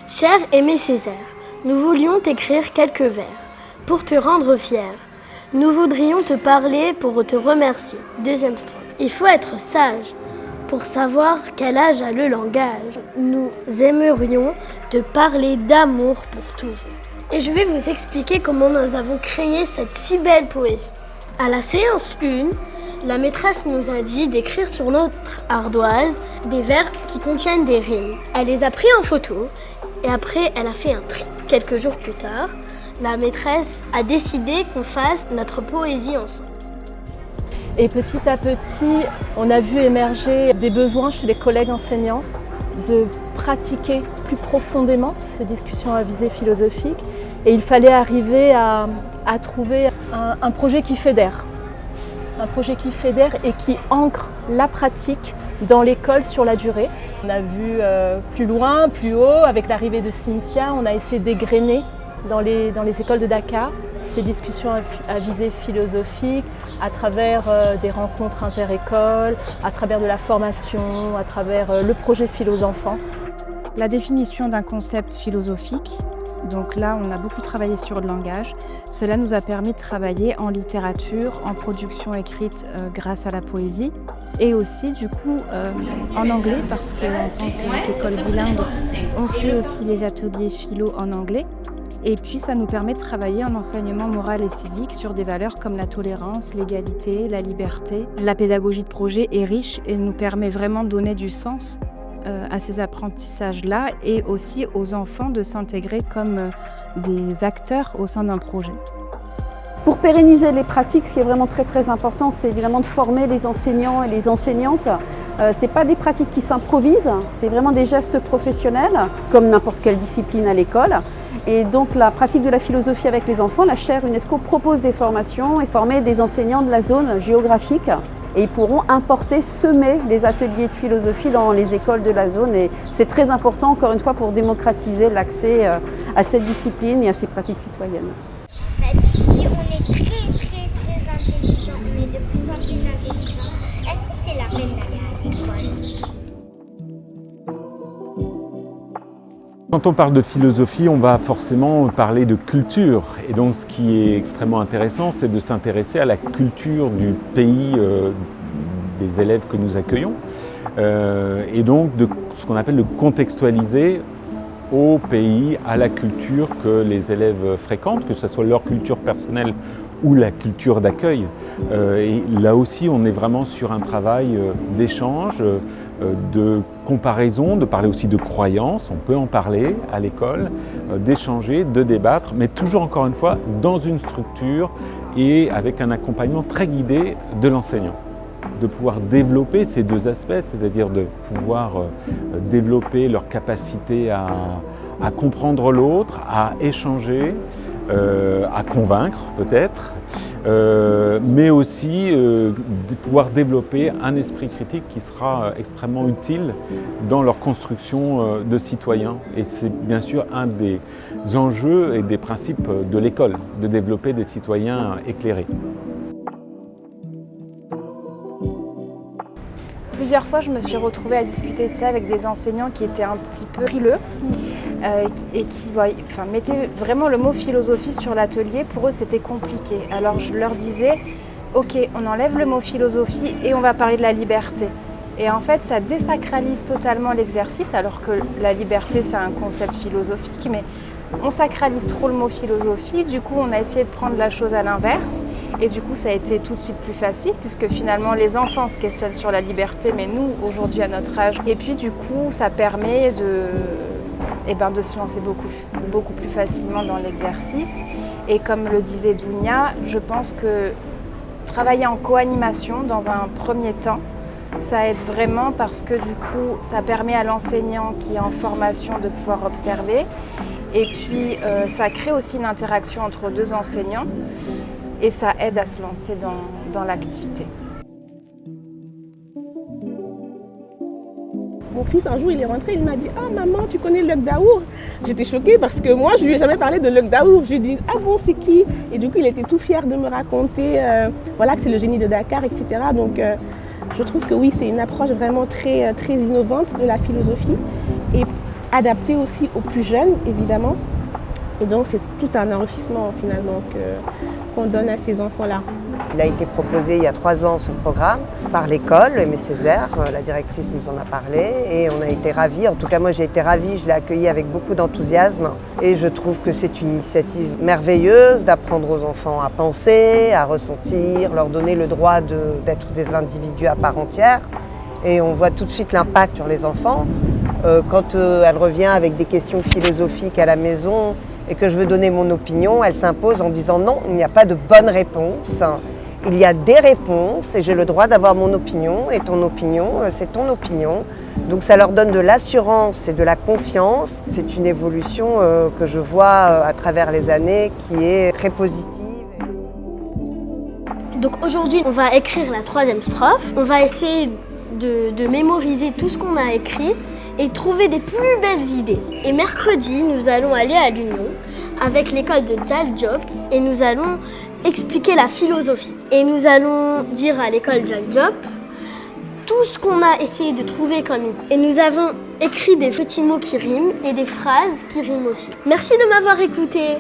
Cher Aimé Césaire, nous voulions t'écrire quelques vers pour te rendre fier. Nous voudrions te parler pour te remercier. Deuxième strophe. Il faut être sage pour savoir quel âge a le langage. Nous aimerions te parler d'amour pour toujours. Et je vais vous expliquer comment nous avons créé cette si belle poésie. À la séance 1, la maîtresse nous a dit d'écrire sur notre ardoise des vers qui contiennent des rimes. Elle les a pris en photo et après elle a fait un tri. Quelques jours plus tard, la maîtresse a décidé qu'on fasse notre poésie ensemble. Et petit à petit, on a vu émerger des besoins chez les collègues enseignants de pratiquer plus profondément ces discussions à visée philosophique. Et il fallait arriver à trouver un projet qui fédère. Un projet qui fédère et qui ancre la pratique dans l'école sur la durée. On a vu plus loin, plus haut, avec l'arrivée de Cynthia, on a essayé d'égrener dans les écoles de Dakar ces discussions à visée philosophique à travers des rencontres inter-écoles, à travers de la formation, à travers le projet Philo-Enfants. La définition d'un concept philosophique, donc là on a beaucoup travaillé sur le langage. Cela nous a permis de travailler en littérature, en production écrite grâce à la poésie et aussi du coup en anglais parce qu'en tant qu'école bilingue, on fait aussi les ateliers philo en anglais. Et puis ça nous permet de travailler en enseignement moral et civique sur des valeurs comme la tolérance, l'égalité, la liberté. La pédagogie de projet est riche et nous permet vraiment de donner du sens à ces apprentissages-là et aussi aux enfants de s'intégrer comme des acteurs au sein d'un projet. Pour pérenniser les pratiques, ce qui est vraiment très important, c'est évidemment de former les enseignants et les enseignantes. Ce n'est pas des pratiques qui s'improvisent, c'est vraiment des gestes professionnels, comme n'importe quelle discipline à l'école. Et donc la pratique de la philosophie avec les enfants, la chaire UNESCO propose des formations et former des enseignants de la zone géographique. Et ils pourront importer, semer les ateliers de philosophie dans les écoles de la zone. Et c'est très important, encore une fois, pour démocratiser l'accès à cette discipline et à ces pratiques citoyennes. Si on est très intelligent, on est de plus en plus intelligent, est-ce que c'est la peine d'aller à l'école? Quand on parle de philosophie, on va forcément parler de culture. Et donc ce qui est extrêmement intéressant, c'est de s'intéresser à la culture du pays des élèves que nous accueillons. Et donc de ce qu'on appelle de contextualiser au pays, à la culture que les élèves fréquentent, que ce soit leur culture personnelle ou la culture d'accueil. Et là aussi, on est vraiment sur un travail d'échange, de comparaison, de parler aussi de croyances, on peut en parler à l'école, d'échanger, de débattre, mais toujours encore une fois dans une structure et avec un accompagnement très guidé de l'enseignant. De pouvoir développer ces deux aspects, c'est-à-dire de pouvoir développer leur capacité à comprendre l'autre, à échanger, à convaincre peut-être, mais aussi de pouvoir développer un esprit critique qui sera extrêmement utile dans leur construction de citoyens. Et c'est bien sûr un des enjeux et des principes de l'école, de développer des citoyens éclairés. Plusieurs fois, je me suis retrouvée à discuter de ça avec des enseignants qui étaient un petit peu frileux et qui mettaient vraiment le mot philosophie sur l'atelier. Pour eux, c'était compliqué. Alors je leur disais, ok, on enlève le mot philosophie et on va parler de la liberté. Et en fait, ça désacralise totalement l'exercice, alors que la liberté, c'est un concept philosophique, mais on sacralise trop le mot philosophie, du coup on a essayé de prendre la chose à l'inverse et du coup ça a été tout de suite plus facile puisque finalement les enfants se questionnent sur la liberté, mais nous aujourd'hui à notre âge, et puis du coup ça permet de se lancer beaucoup plus facilement dans l'exercice. Et comme le disait Dounia, je pense que travailler en co-animation dans un premier temps, ça aide vraiment parce que du coup ça permet à l'enseignant qui est en formation de pouvoir observer. Et puis ça crée aussi une interaction entre deux enseignants et ça aide à se lancer dans l'activité. Mon fils, un jour, il est rentré, il m'a dit « Ah maman, tu connais Luc Daour ?» J'étais choquée parce que moi, je ne lui ai jamais parlé de Luc Daour. Je lui ai dit « Ah bon, c'est qui ?» Et du coup, il était tout fier de me raconter que c'est le génie de Dakar, etc. Donc je trouve que oui, c'est une approche vraiment très innovante de la philosophie. Et adapté aussi aux plus jeunes, évidemment. Et donc, c'est tout un enrichissement finalement qu'on donne à ces enfants-là. Il a été proposé il y a 3 ans ce programme par l'école, Aimé Césaire, la directrice nous en a parlé et on a été ravis. En tout cas, moi j'ai été ravie, je l'ai accueilli avec beaucoup d'enthousiasme et je trouve que c'est une initiative merveilleuse d'apprendre aux enfants à penser, à ressentir, leur donner le droit d'être des individus à part entière. Et on voit tout de suite l'impact sur les enfants. Quand elle revient avec des questions philosophiques à la maison et que je veux donner mon opinion, elle s'impose en disant non, il n'y a pas de bonne réponse. Il y a des réponses et j'ai le droit d'avoir mon opinion et ton opinion, c'est ton opinion. Donc ça leur donne de l'assurance et de la confiance. C'est une évolution que je vois à travers les années qui est très positive. Donc aujourd'hui, on va écrire la 3e strophe. On va essayer de mémoriser tout ce qu'on a écrit et trouver des plus belles idées. Et mercredi, nous allons aller à l'Union avec l'école de Jal Diop et nous allons expliquer la philosophie. Et nous allons dire à l'école Jal Diop tout ce qu'on a essayé de trouver comme idée. Et nous avons écrit des petits mots qui riment et des phrases qui riment aussi. Merci de m'avoir écouté.